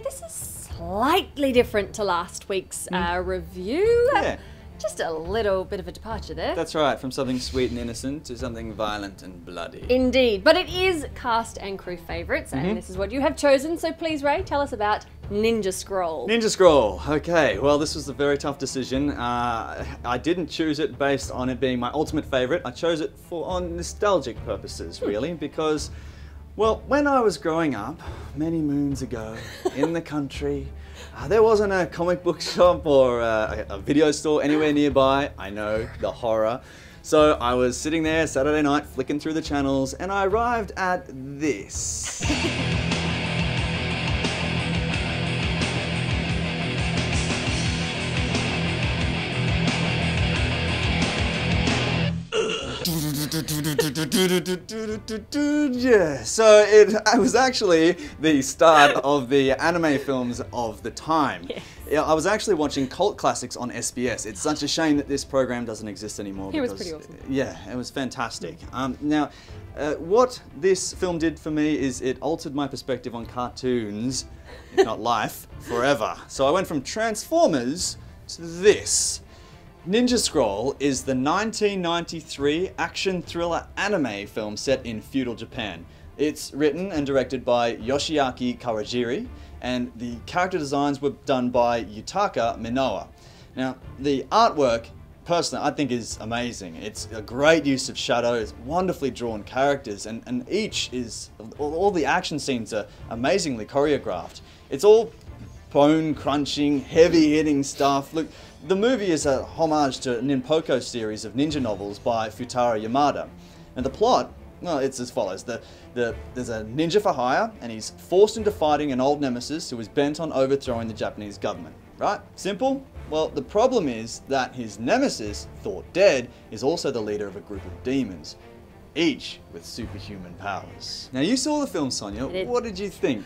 this is slightly different to last week's review. Yeah. Just a little bit of a departure there. That's right, from something sweet and innocent to something violent and bloody. Indeed, but it is cast and crew favourites, and this is what you have chosen, so please, Ray, tell us about Ninja Scroll. Ninja Scroll, okay, well this was a very tough decision. I didn't choose it based on it being my ultimate favourite. I chose it on nostalgic purposes, really, because, well, when I was growing up, many moons ago, in the country, there wasn't a comic book shop or a video store anywhere nearby. I know, the horror. So I was sitting there Saturday night flicking through the channels and I arrived at this. Yeah, so it was actually the start of the anime films of the time. Yes. Yeah, I was actually watching cult classics on SBS. It's such a shame that this program doesn't exist anymore. It was pretty awesome. Yeah, it was fantastic. Now, what this film did for me is it altered my perspective on cartoons, if not life, forever. So I went from Transformers to this. Ninja Scroll is the 1993 action thriller anime film set in feudal Japan. It's written and directed by Yoshiaki Kawajiri, and the character designs were done by Yutaka Minowa. Now, the artwork, personally, I think is amazing. It's a great use of shadow, it's wonderfully drawn characters, and each is, all the action scenes are amazingly choreographed. It's all bone-crunching, heavy-hitting stuff. Look, the movie is a homage to a Ninpoko series of ninja novels by Futaro Yamada. And the plot, well, it's as follows. There's a ninja for hire, and he's forced into fighting an old nemesis who is bent on overthrowing the Japanese government. Right? Simple? Well, the problem is that his nemesis, thought dead, is also the leader of a group of demons, each with superhuman powers. Now, you saw the film, Sonya. What did you think?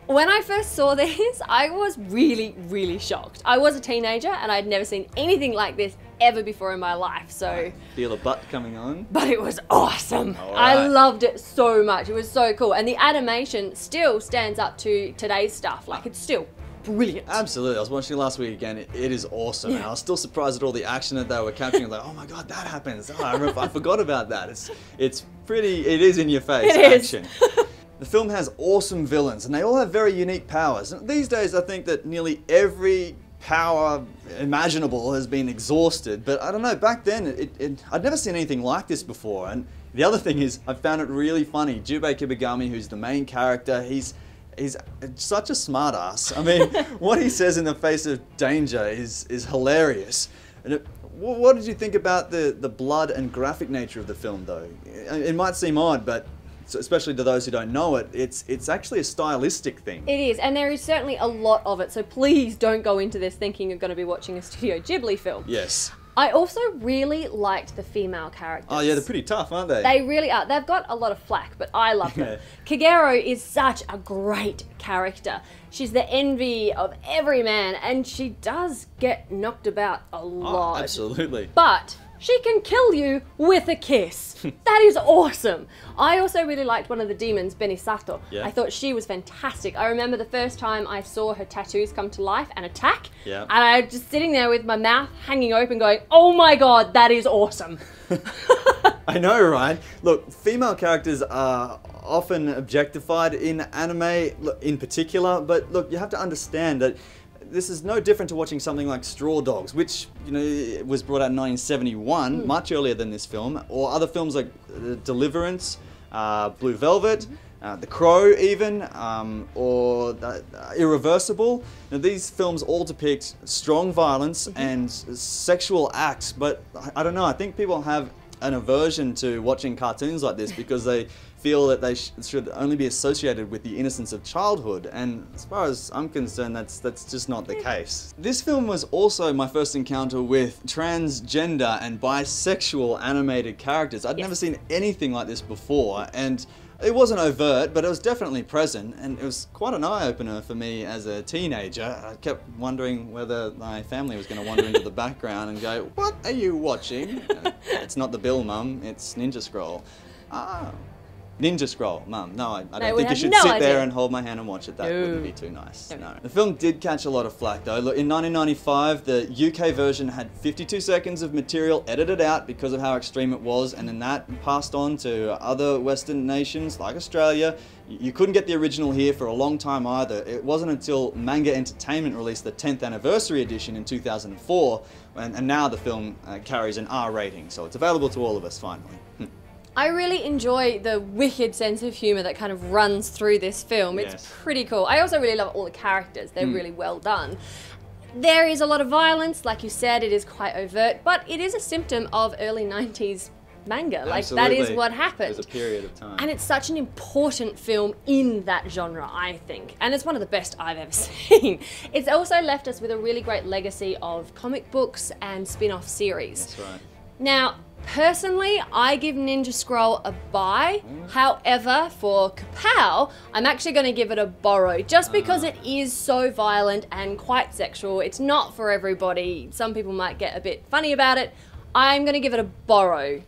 When I first saw this, I was really, really shocked. I was a teenager and I'd never seen anything like this ever before in my life, so... Feel a butt coming on? But it was awesome. All I right. loved it so much. It was so cool. And the animation still stands up to today's stuff. Like, it's still brilliant. Absolutely. I was watching it last week again. It is awesome. And I was still surprised at all the action that they were capturing. I was like, oh my God, that happens. Oh, I forgot about that. It is in your face action. The film has awesome villains, and they all have very unique powers. And these days, I think that nearly every power imaginable has been exhausted, but I don't know, back then, I'd never seen anything like this before. And the other thing is, I found it really funny. Jubei Kibagami, who's the main character, he's such a smartass. I mean, what he says in the face of danger is hilarious. And what did you think about the blood and graphic nature of the film, though? It might seem odd, but so especially to those who don't know it, it's actually a stylistic thing. It is, and there is certainly a lot of it, so please don't go into this thinking you're going to be watching a Studio Ghibli film. Yes. I also really liked the female characters. Oh yeah, they're pretty tough, aren't they? They really are. They've got a lot of flack, but I love them. Kagero is such a great character. She's the envy of every man, and she does get knocked about a lot. Oh, absolutely. But she can kill you with a kiss. That is awesome. I also really liked one of the demons, Benisato. Yeah. I thought she was fantastic. I remember the first time I saw her tattoos come to life and attack. Yeah. And I was just sitting there with my mouth hanging open going, oh my God, that is awesome. I know, right? Look, female characters are often objectified in anime in particular, but look, you have to understand that this is no different to watching something like Straw Dogs, which, you know, was brought out in 1971, much earlier than this film, or other films like Deliverance, Blue Velvet, The Crow even, or Irreversible. Now, these films all depict strong violence and sexual acts, but I don't know, I think people have an aversion to watching cartoons like this because they feel that they should only be associated with the innocence of childhood, and as far as I'm concerned, that's just not the case. This film was also my first encounter with transgender and bisexual animated characters. I'd never seen anything like this before, and it wasn't overt, but it was definitely present, and it was quite an eye-opener for me as a teenager. I kept wondering whether my family was going to wander into the background and go, "What are you watching?" It's not the Bill, Mum, it's Ninja Scroll. Ah. Ninja Scroll, Mum. No, I They don't would think you have should no sit idea. there and hold my hand and watch it. That No. wouldn't be too nice. No. No. The film did catch a lot of flack though. Look, in 1995, the UK version had 52 seconds of material edited out because of how extreme it was, and then that passed on to other Western nations like Australia. You couldn't get the original here for a long time either. It wasn't until Manga Entertainment released the 10th anniversary edition in 2004, and now the film carries an R rating, so it's available to all of us finally. I really enjoy the wicked sense of humour that kind of runs through this film. It's Yes. pretty cool. I also really love all the characters. They're really well done. There is a lot of violence, like you said, it is quite overt, but it is a symptom of early 90s manga. Like, that is Absolutely. what happened. There's a period of time. And it's such an important film in that genre, I think. And it's one of the best I've ever seen. It's also left us with a really great legacy of comic books and spin-off series. That's right. Now, personally, I give Ninja Scroll a buy. However, for Kapow, I'm actually going to give it a borrow, just because it is so violent and quite sexual. It's not for everybody. Some people might get a bit funny about it. I'm going to give it a borrow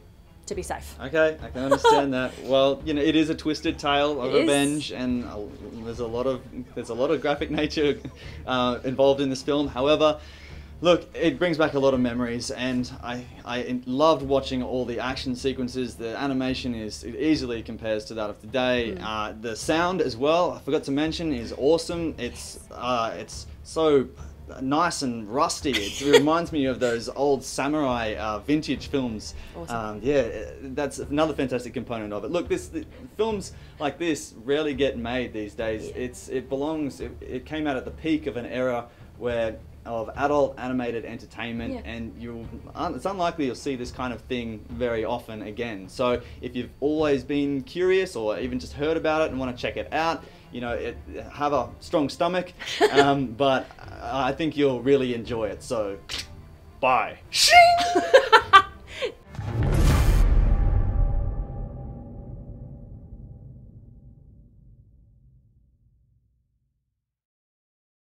to be safe. Okay, I can understand that. Well, you know, it is a twisted tale of It is. revenge, and there's a lot of graphic nature involved in this film. However, look, it brings back a lot of memories, and I loved watching all the action sequences. The animation it easily compares to that of today. The sound as well, I forgot to mention, is awesome. It's so nice and rusty. It reminds me of those old samurai vintage films. Awesome. Yeah, that's another fantastic component of it. Look, films like this rarely get made these days. Yeah. It came out at the peak of an era of adult animated entertainment, Yeah. and it's unlikely you'll see this kind of thing very often again. So if you've always been curious or even just heard about it and want to check it out, you know, have a strong stomach, but I think you'll really enjoy it. So, bye.